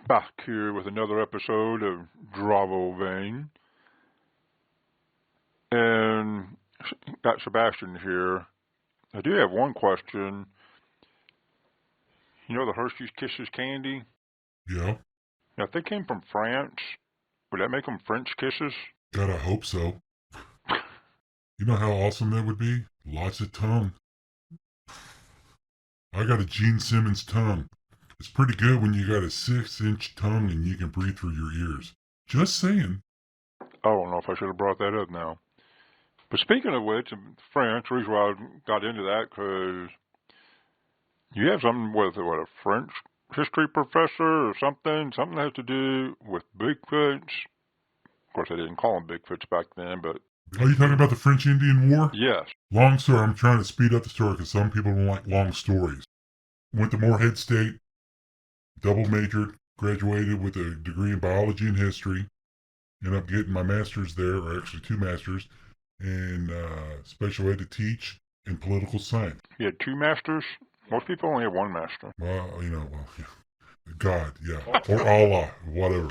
Back here with another episode of Dravo Vein. And got Sebastian here. I do have one question. You know the Hershey's Kisses candy? Yeah, Now, if they came from France, would that make them French kisses? God, I hope so. You know how awesome that would be? Lots of tongue. I got a Gene Simmons tongue. It's pretty good when you got a 6-inch tongue and you can breathe through your ears. Just saying. I don't know if I should have brought that up now. But speaking of which, French, the reason why I got into that, because you have something with, what, a French history professor or something? Something that has to do with Bigfoots. Of course, they didn't call them Bigfoots back then, but Are you talking about the French Indian War? yes. Long story. I'm trying to speed up the story because some people don't like long stories. Went to Morehead State, double majored, graduated with a degree in biology and history. Ended up getting my master's there, or actually 2 masters, in special ed to teach in political science. You had two masters? Most people only have one master. Yeah. God, yeah, or Allah, whatever.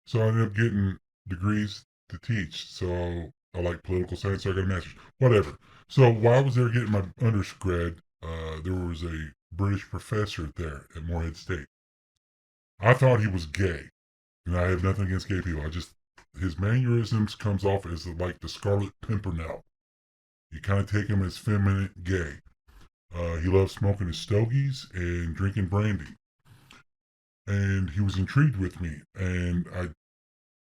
So I ended up getting degrees to teach. So I like political science, so I got a master's. Whatever. So while I was there getting my undergrad, there was a British professor there at Morehead State. I thought he was gay, and I have nothing against gay people. His mannerisms comes off as like the Scarlet Pimpernel. You kind of take him as feminine, gay. He loves smoking his stogies and drinking brandy. And he was intrigued with me, and I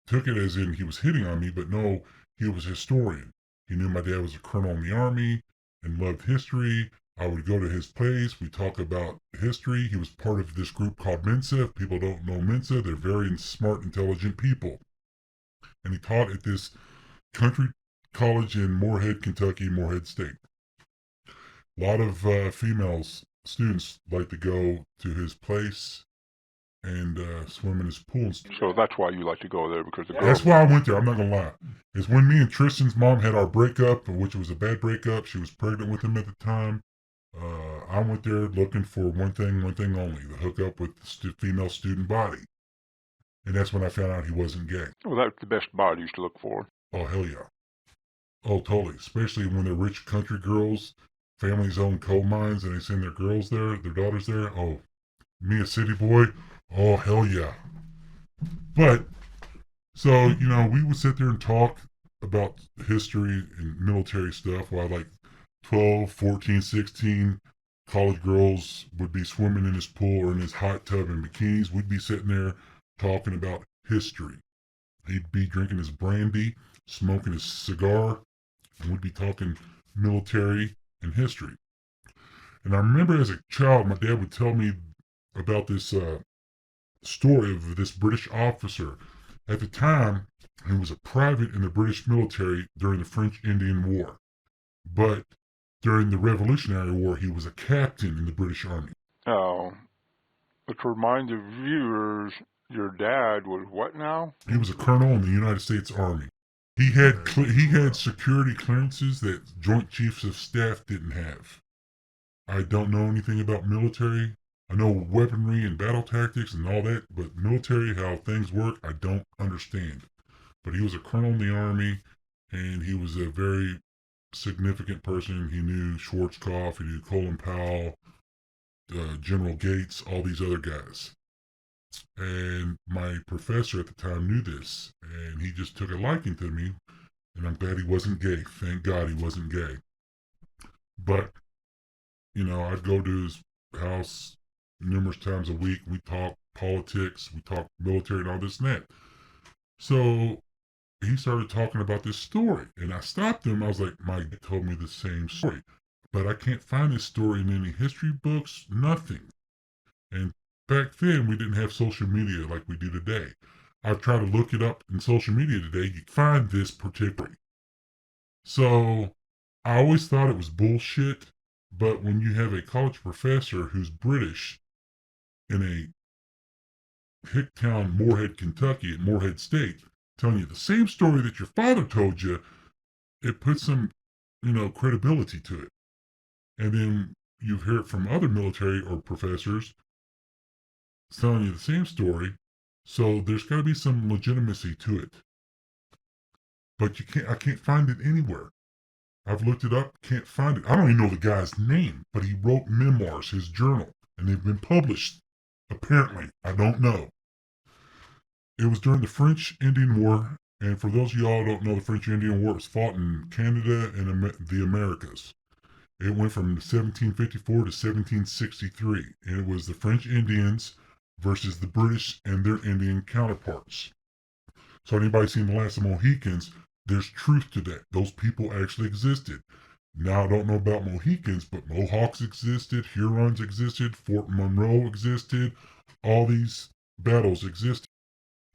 took it as in he was hitting on me, but no, he was a historian. He knew my dad was a colonel in the army and loved history. I would go to his place. We talk about history. He was part of this group called Mensa. If people don't know Mensa, they're very smart, intelligent people. And he taught at this country college in Morehead, Kentucky, Morehead State. A lot of females, students, like to go to his place and swim in his pool. So that's why you like to go there, because the girls. That's why I went there. I'm not gonna lie. It's when me and Tristan's mom had our breakup, which was a bad breakup. She was pregnant with him at the time. I went there looking for one thing only: to hook up with the female student body. And that's when I found out he wasn't gay. Well, that's the best bodies to look for. Oh hell yeah! Oh totally. Especially when they're rich country girls, families own coal mines, and they send their girls there, their daughters there. Oh, me a city boy. Oh hell yeah! But so, we would sit there and talk about history and military stuff while like 12, 14, 16 college girls would be swimming in his pool or in his hot tub in bikinis. We'd be sitting there talking about history. He'd be drinking his brandy, smoking his cigar, and we'd be talking military and history. And I remember as a child, my dad would tell me about this story of this British officer. At the time, he was a private in the British military during the French Indian War. But during the Revolutionary War, he was a captain in the British Army. Oh, but to remind the viewers, your dad was what now? He was a colonel in the United States Army. He had security clearances that Joint Chiefs of Staff didn't have. I don't know anything about military. I know weaponry and battle tactics and all that, but military, how things work, I don't understand. But he was a colonel in the army, and he was a very significant person. He knew Schwarzkopf, he knew Colin Powell, General Gates, all these other guys. And my professor at the time knew this, and he just took a liking to me, and I'm glad he wasn't gay. Thank God he wasn't gay. But, I'd go to his house numerous times a week. We talk politics, we talk military and all this and that. So he started talking about this story, and I stopped him. I was like, Mike told me the same story, but I can't find this story in any history books, nothing. And back then, we didn't have social media like we do today. I've tried to look it up in social media today. You find this particularly. So I always thought it was bullshit, but when you have a college professor who's British in a hick town, Morehead, Kentucky, at Morehead State, telling you the same story that your father told you, it puts some, credibility to it. And then you've heard from other military or professors telling you the same story. So there's got to be some legitimacy to it. But I can't find it anywhere. I've looked it up, can't find it. I don't even know the guy's name, but he wrote memoirs, his journal, and they've been published. Apparently, I don't know. It was during the French Indian War, and for those of y'all who don't know, the French Indian War was fought in Canada and the Americas. It went from 1754 to 1763, and it was the French Indians versus the British and their Indian counterparts. So anybody seen The Last of the Mohicans, there's truth to that. Those people actually existed. Now I don't know about Mohicans, but Mohawks existed, Hurons existed, Fort Monroe existed, all these battles existed.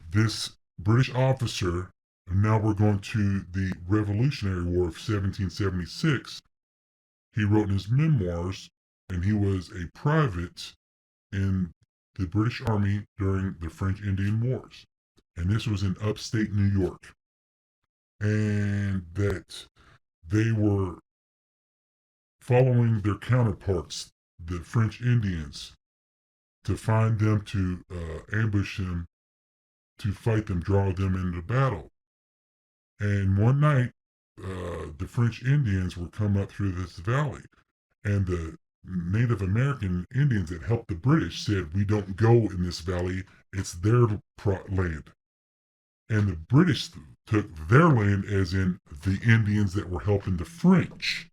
This British officer, and now we're going to the Revolutionary War of 1776, he wrote in his memoirs, and he was a private in the British Army during the French Indian Wars. And this was in upstate New York. And that they were following their counterparts, the French Indians, to find them, to ambush them, to fight them, draw them into battle. And one night, the French Indians were coming up through this valley, and the Native American Indians that helped the British said, "We don't go in this valley, it's their land." And the British took their land as in the Indians that were helping the French.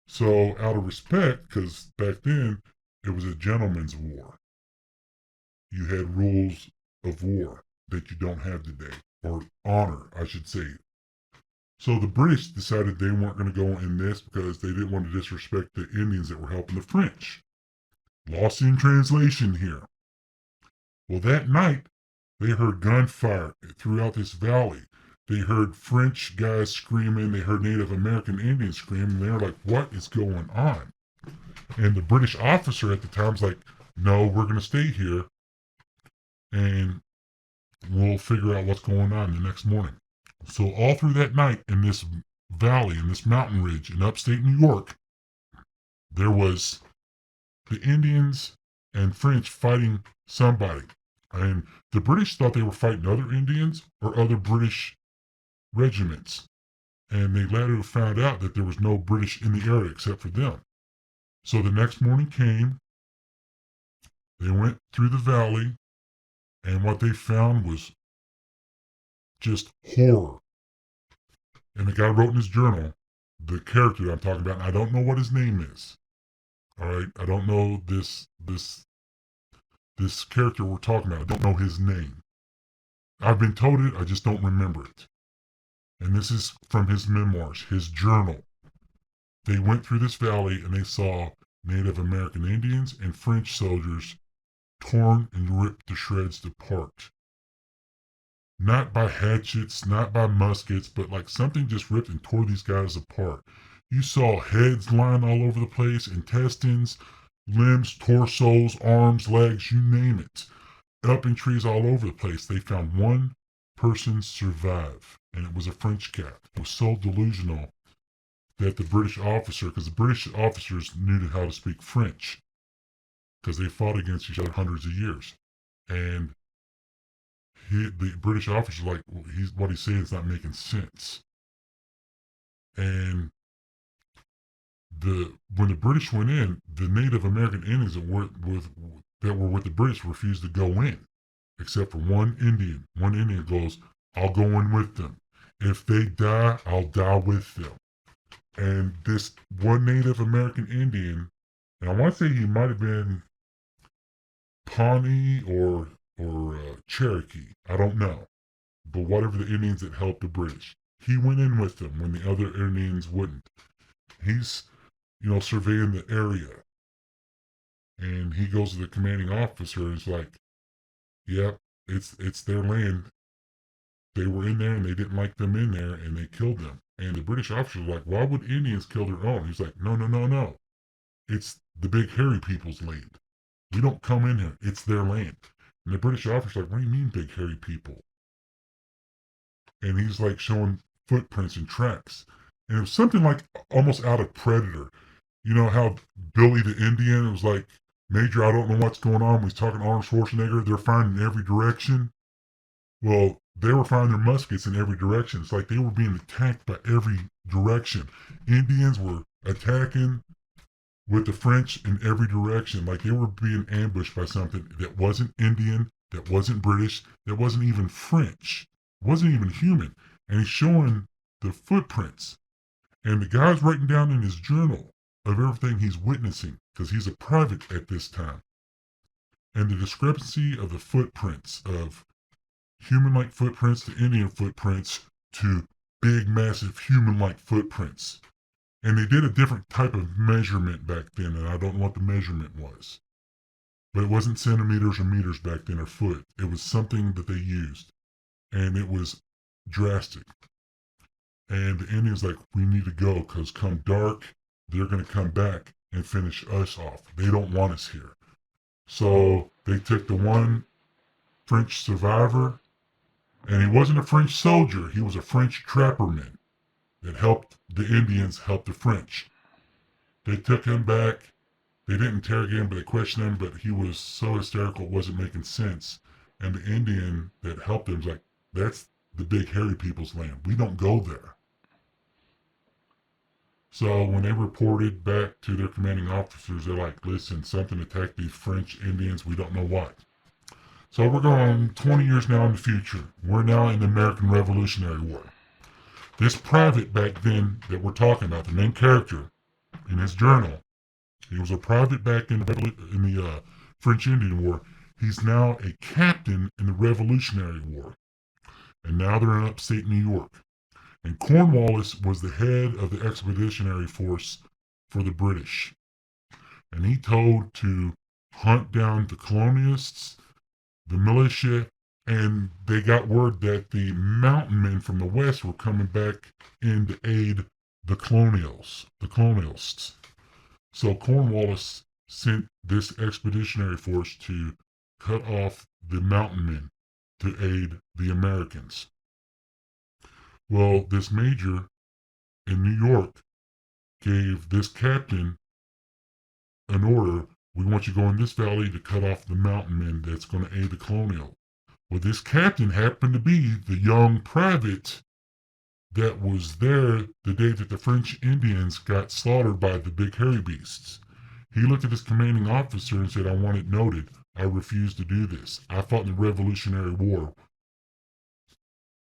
So out of respect, because back then it was a gentleman's war. You had rules of war that you don't have today, or honor, I should say. So the British decided they weren't going to go in this because they didn't want to disrespect the Indians that were helping the French. Lost in translation here. Well, that night, they heard gunfire throughout this valley. They heard French guys screaming. They heard Native American Indians screaming. They were like, what is going on? And the British officer at the time was like, no, we're going to stay here. And we'll figure out what's going on the next morning. So all through that night in this valley, in this mountain ridge in upstate New York, there was the Indians and French fighting somebody. And the British thought they were fighting other Indians or other British regiments. And they later found out that there was no British in the area except for them. So the next morning came, they went through the valley, and what they found was just horror. And the guy wrote in his journal, the character I'm talking about, and I don't know what his name is. All right, I don't know this character we're talking about. I don't know his name. I've been told it, I just don't remember it. And this is from his memoirs, his journal. They went through this valley and they saw Native American Indians and French soldiers torn and ripped to shreds apart. Not by hatchets, not by muskets, but like something just ripped and tore these guys apart. You saw heads lying all over the place, intestines, limbs, torsos, arms, legs, you name it. Up in trees all over the place. They found one person survive, and it was a French cat. It was so delusional that the British officer, because the British officers knew how to speak French, because they fought against each other hundreds of years. And the British officer, like, what he's saying is not making sense. And when the British went in, the Native American Indians that were with the British refused to go in, except for one Indian. One Indian goes, I'll go in with them. If they die, I'll die with them. And this one Native American Indian, and I want to say he might have been Pawnee or Cherokee, I don't know, but whatever the Indians that helped the British, he went in with them when the other Indians wouldn't. He's, surveying the area, and he goes to the commanding officer and is like, "Yep, it's their land. They were in there and they didn't like them in there, and they killed them." And the British officer was like, "Why would Indians kill their own?" He's like, "No, no, no, no. It's the big hairy people's land. We don't come in here. It's their land." And the British officer's like, "What do you mean big hairy people?" And he's like showing footprints and tracks. And it was something like almost out of Predator. You know how Billy the Indian, it was like Major, I don't know what's going on. He's talking to Arnold Schwarzenegger. They're firing in every direction. Well, they were firing their muskets in every direction. It's like they were being attacked by every direction. Indians were attacking with the French in every direction. Like they were being ambushed by something that wasn't Indian, that wasn't British, that wasn't even French, wasn't even human. And he's showing the footprints. And the guy's writing down in his journal of everything he's witnessing because he's a private at this time. And the discrepancy of the footprints of human-like footprints to Indian footprints to big, massive human-like footprints. And they did a different type of measurement back then, and I don't know what the measurement was. But it wasn't centimeters or meters back then or foot. It was something that they used. And it was drastic. And the Indians like, we need to go because come dark, they're going to come back and finish us off. They don't want us here. So they took the one French survivor, and he wasn't a French soldier. He was a French trapperman that helped the Indians help the French. They took him back. They didn't interrogate him, but they questioned him, but he was so hysterical it wasn't making sense. And the Indian that helped him was like, that's the big hairy people's land. We don't go there. So when they reported back to their commanding officers, they're like, listen, something attacked these French Indians. We don't know what. So we're going 20 years now in the future. We're now in the American Revolutionary War. This private back then that we're talking about, the main character in his journal, he was a private back in the French Indian War. He's now a captain in the Revolutionary War. And now they're in upstate New York. And Cornwallis was the head of the expeditionary force for the British. And he told to hunt down the colonialists, the militia, and they got word that the mountain men from the west were coming back in to aid the colonialists. So Cornwallis sent this expeditionary force to cut off the mountain men to aid the Americans. Well, this major in New York gave this captain an order. We want you to go in this valley to cut off the mountain men that's going to aid the colonial. Well, this captain happened to be the young private that was there the day that the French Indians got slaughtered by the big hairy beasts. He looked at his commanding officer and said, I want it noted. I refuse to do this. I fought in the Revolutionary War.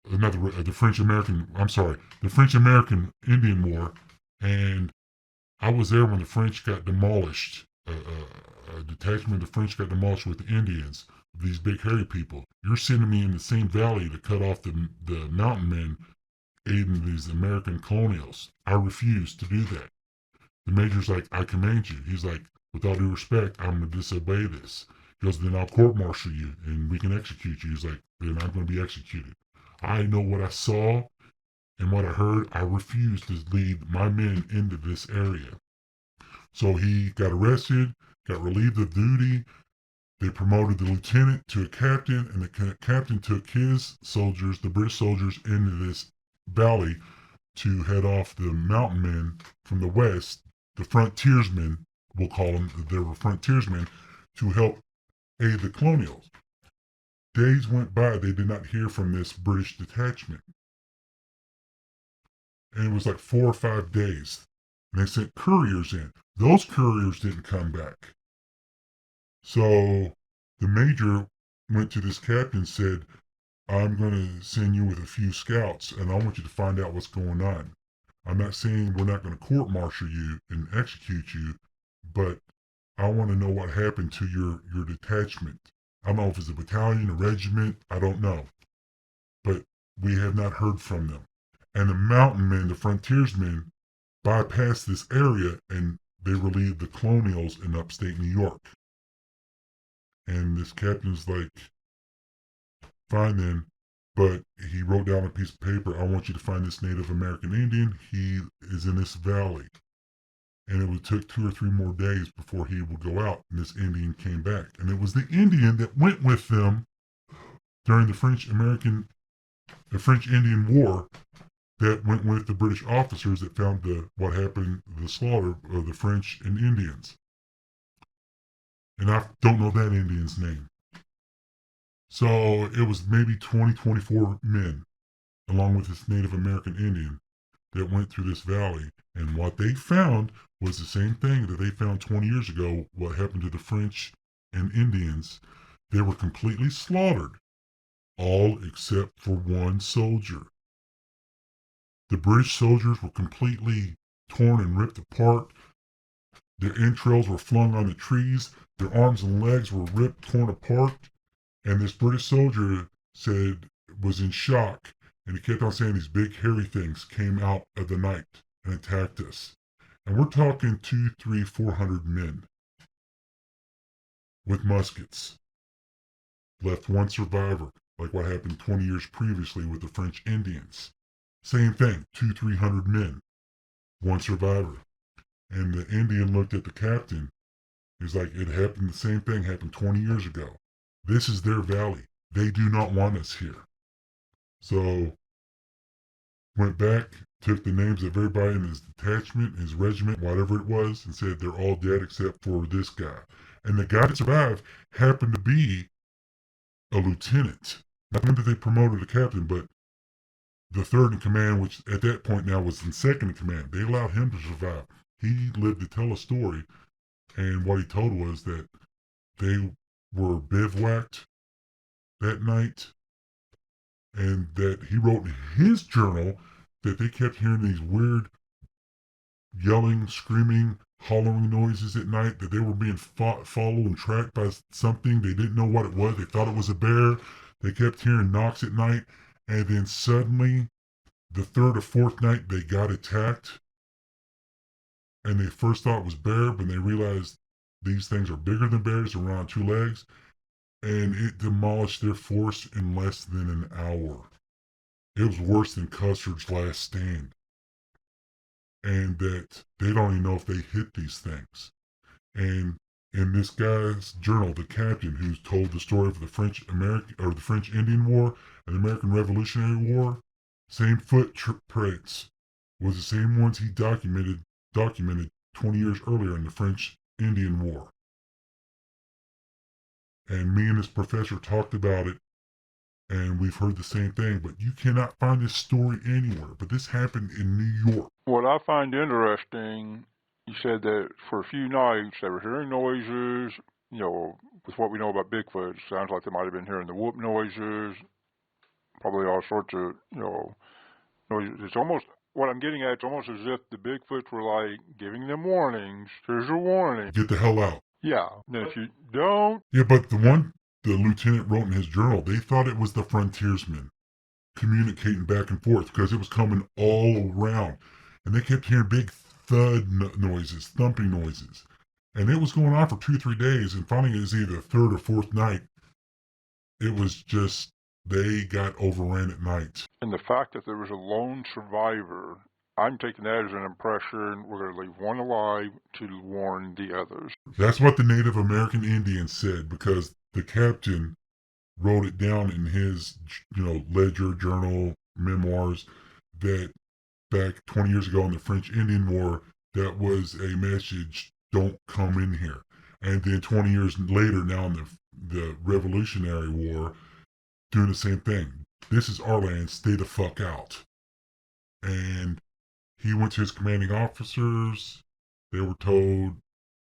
The French-American Indian War, and I was there when the French got demolished. A detachment of the French got demolished with the Indians, these big hairy people. You're sending me in the same valley to cut off the mountain men aiding these American colonials. I refuse to do that. The major's like, I command you. He's like, with all due respect, I'm going to disobey this. He goes, then I'll court-martial you and we can execute you. He's like, then I'm going to be executed. I know what I saw and what I heard. I refuse to lead my men into this area. So he got arrested, got relieved of duty. They promoted the lieutenant to a captain, and the captain took his soldiers, the British soldiers, into this valley to head off the mountain men from the west, the frontiersmen, we'll call them. They were frontiersmen to help aid the colonials. Days went by, they did not hear from this British detachment. And it was like 4 or 5 days. And they sent couriers in. Those couriers didn't come back. So the major went to this captain and said, I'm going to send you with a few scouts, and I want you to find out what's going on. I'm not saying we're not going to court-martial you and execute you, but I want to know what happened to your detachment. I don't know if it's a battalion, a regiment, I don't know. But we have not heard from them. And the mountain men, the frontiersmen, bypassed this area and they relieved the colonials in upstate New York. And this captain's like, fine then, but he wrote down a piece of paper, I want you to find this Native American Indian. He is in this valley. And it would take 2 or 3 more days before he would go out, and this Indian came back. And it was the Indian that went with them during the French Indian War that went with the British officers that found what happened, the slaughter of the French and Indians. And I don't know that Indian's name. So it was maybe 20, 24 men, along with this Native American Indian, that went through this valley. And what they found was the same thing that they found 20 years ago, what happened to the French and Indians. They were completely slaughtered, all except for one soldier. The British soldiers were completely torn and ripped apart. Their entrails were flung on the trees. Their arms and legs were ripped, torn apart. And this British soldier said was in shock, and he kept on saying these big hairy things came out of the night and attacked us. And we're talking 2, 3, 400 men with muskets. Left one survivor, like what happened 20 years previously with the French Indians. Same thing, 2, 300 men, one survivor. And the Indian looked at the captain. He's like, it happened, the same thing happened 20 years ago. This is their valley. They do not want us here. So, went back, took the names of everybody in his detachment, his regiment, whatever it was, and said they're all dead except for this guy. And the guy that survived happened to be a lieutenant. Not only did they promoted a captain, but the third in command, which at that point now was in second in command, they allowed him to survive. He lived to tell a story, and what he told was that they were bivouacked that night, and that he wrote in his journal that they kept hearing these weird yelling, screaming, hollering noises at night, that they were being followed and tracked by something. They didn't know what it was. They thought it was a bear. They kept hearing knocks at night, and then suddenly, the third or fourth night, they got attacked, and they first thought it was bear, but they realized these things are bigger than bears. They're on two legs, and it demolished their force in less than an hour. It was worse than Custer's last stand. And that they don't even know if they hit these things. And in this guy's journal, the captain who's told the story of the French Indian War and the American Revolutionary War, same footprints was the same ones he documented 20 years earlier in the French Indian War. And me and this professor talked about it, and we've heard the same thing, but you cannot find this story anywhere. But this happened in New York. What I find interesting, you said that for a few nights they were hearing noises, with what we know about Bigfoot, it sounds like they might have been hearing the whoop noises, probably all sorts of, noises. It's almost, what I'm getting at, it's almost as if the Bigfoots were like giving them warnings. Here's your warning. Get the hell out. Yeah. Then if you don't. Yeah, but the lieutenant wrote in his journal, they thought it was the frontiersmen communicating back and forth because it was coming all around. And they kept hearing big thud noises, thumping noises. And it was going on for 2 or 3 days. And finally, it was either the third or fourth night. It was just, they got overran at night. And the fact that there was a lone survivor, I'm taking that as an impression we're going to leave one alive to warn the others. That's what the Native American Indians said, because the captain wrote it down in his, ledger, journal, memoirs, that back 20 years ago in the French Indian War, that was a message, don't come in here. And then 20 years later, now in the Revolutionary War, doing the same thing. This is our land, stay the fuck out. And he went to his commanding officers. They were told,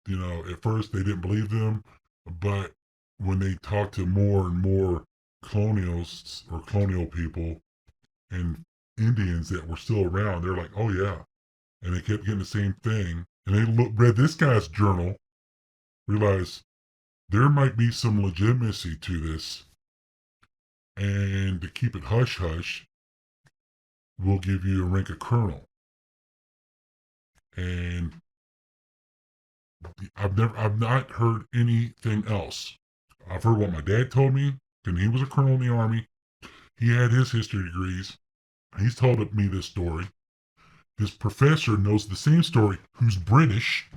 at first they didn't believe them, but when they talked to more and more colonials or colonial people and Indians that were still around, they're like, oh yeah. And they kept getting the same thing. And they read this guy's journal, realized there might be some legitimacy to this. And to keep it hush-hush, we'll give you a rank of colonel. And I've not heard anything else. I've heard what my dad told me, and he was a colonel in the army. He had his history degrees. He's told me this story. This professor knows the same story, who's British.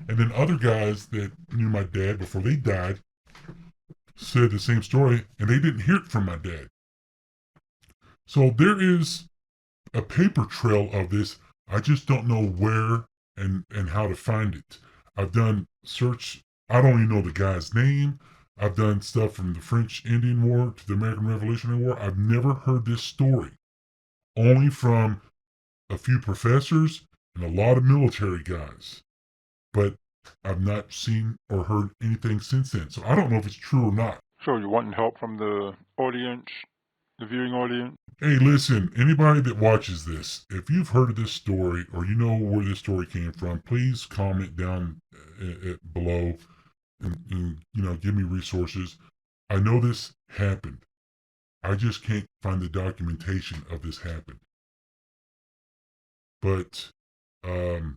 And then other guys that knew my dad before they died said the same story, and they didn't hear it from my dad. So there is a paper trail of this. I just don't know where and how to find it. I've done search I don't even know the guy's name. I've done stuff from the French Indian War to the American Revolutionary War. I've never heard this story. Only from a few professors and a lot of military guys. But I've not seen or heard anything since then. So I don't know if it's true or not. So you wanting help from the audience, the viewing audience? Hey, listen, anybody that watches this, if you've heard of this story or you know where this story came from, please comment down below and give me resources. I know this happened. I just can't find the documentation of this happened. But, and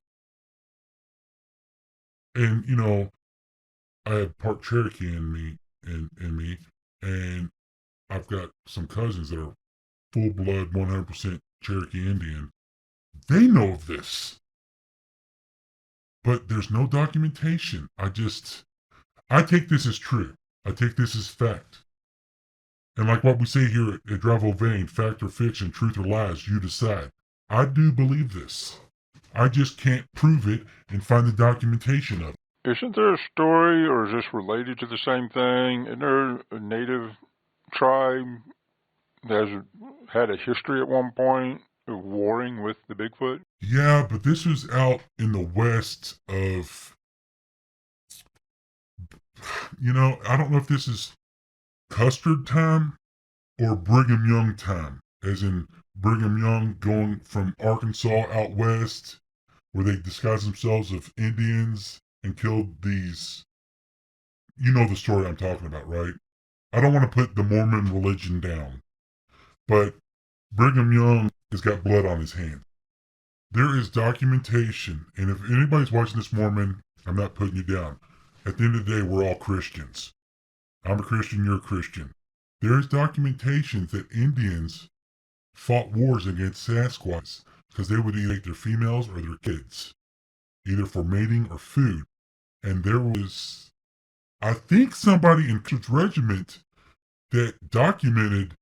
I have part Cherokee in me, and I've got some cousins that are full blood, 100% Cherokee Indian. They know of this, but there's no documentation. I take this as true. I take this as fact. And like what we say here at Dravo Vein, fact or fiction, truth or lies, you decide. I do believe this. I just can't prove it and find the documentation of it. Isn't there a story, or is this related to the same thing? Isn't there a native tribe that has had a history at one point of warring with the Bigfoot? Yeah, but this was out in the west of, I don't know if this is Custard time or Brigham Young time, as in Brigham Young going from Arkansas out west, where they disguised themselves as Indians and killed these. You know the story I'm talking about, right? I don't want to put the Mormon religion down, but Brigham Young has got blood on his hands. There is documentation, and if anybody's watching this Mormon, I'm not putting you down. At the end of the day, we're all Christians. I'm a Christian, you're a Christian. There is documentation that Indians fought wars against Sasquatch because they would either take their females or their kids, either for mating or food. And there was, I think, somebody in Cook's regiment that documented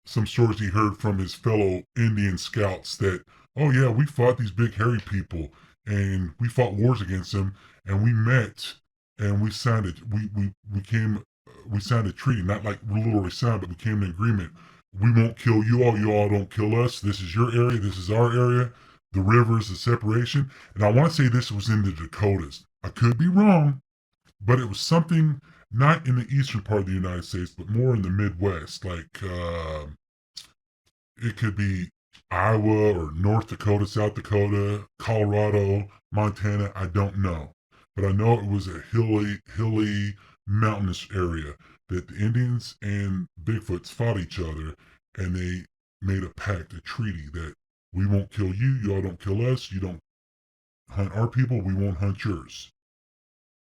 some stories he heard from his fellow Indian scouts that, oh yeah, we fought these big hairy people and we fought wars against them and we met and we signed it. We signed a treaty, not like literally signed, but we came to an agreement. We won't kill you all don't kill us. This is your area, this is our area. The rivers, the separation. And I want to say this was in the Dakotas. I could be wrong, but it was something not in the eastern part of the United States, but more in the Midwest. Like it could be Iowa or North Dakota, South Dakota, Colorado, Montana. I don't know, but I know it was a hilly, mountainous area that the Indians and Bigfoots fought each other, and they made a pact, a treaty that we won't kill you, y'all don't kill us, you don't hunt our people, we won't hunt yours.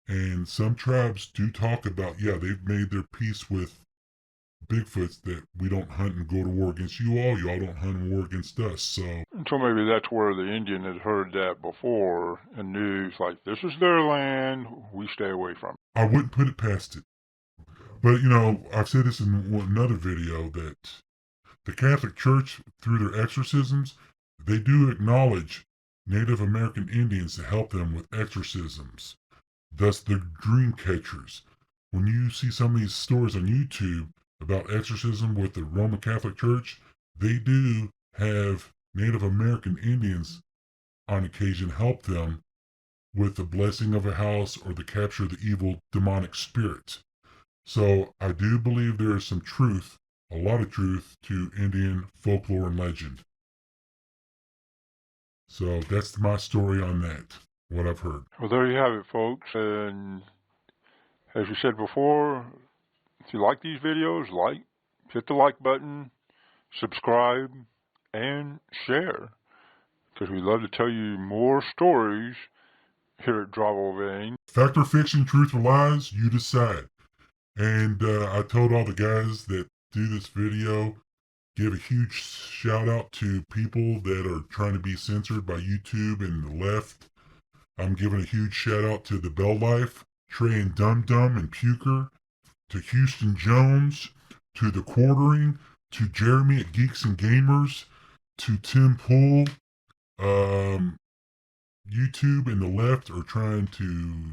And some tribes do talk about, yeah, they've made their peace with Bigfoots that we don't hunt and go to war against you all don't hunt and war against us. So maybe that's where the Indian had heard that before and knew, it's like, this is their land, we stay away from it. I wouldn't put it past it. But, I've said this in another video that the Catholic Church, through their exorcisms, they do acknowledge Native American Indians to help them with exorcisms. Thus, the dream catchers. When you see some of these stories on YouTube about exorcism with the Roman Catholic Church, they do have Native American Indians on occasion help them with the blessing of a house or the capture of the evil demonic spirit. So I do believe there is some truth, a lot of truth, to Indian folklore and legend. So that's my story on that, what I've heard. Well, there you have it, folks. And as you said before, if you like these videos, hit the like button, subscribe, and share. Because we love to tell you more stories here at Dravo Vein. Fact or fiction, truth or lies, you decide. And I told all the guys that do this video, give a huge shout out to people that are trying to be censored by YouTube and the left. I'm giving a huge shout out to the Bell Life, Trey and Dum Dum and Puker, to Houston Jones, to the Quartering, to Jeremy at Geeks and Gamers, to Tim Pool. YouTube and the left are trying to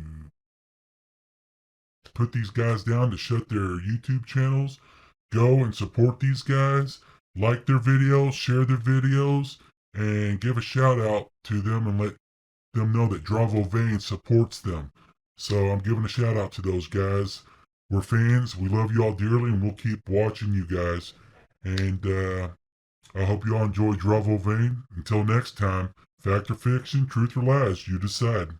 put these guys down to shut their YouTube channels. Go and support these guys. Like their videos, share their videos, and give a shout out to them and let them know that Dravo Vane supports them. So I'm giving a shout out to those guys. We're fans. We love you all dearly, and we'll keep watching you guys. And I hope you all enjoy Dravo Vane. Until next time, fact or fiction, truth or lies, you decide.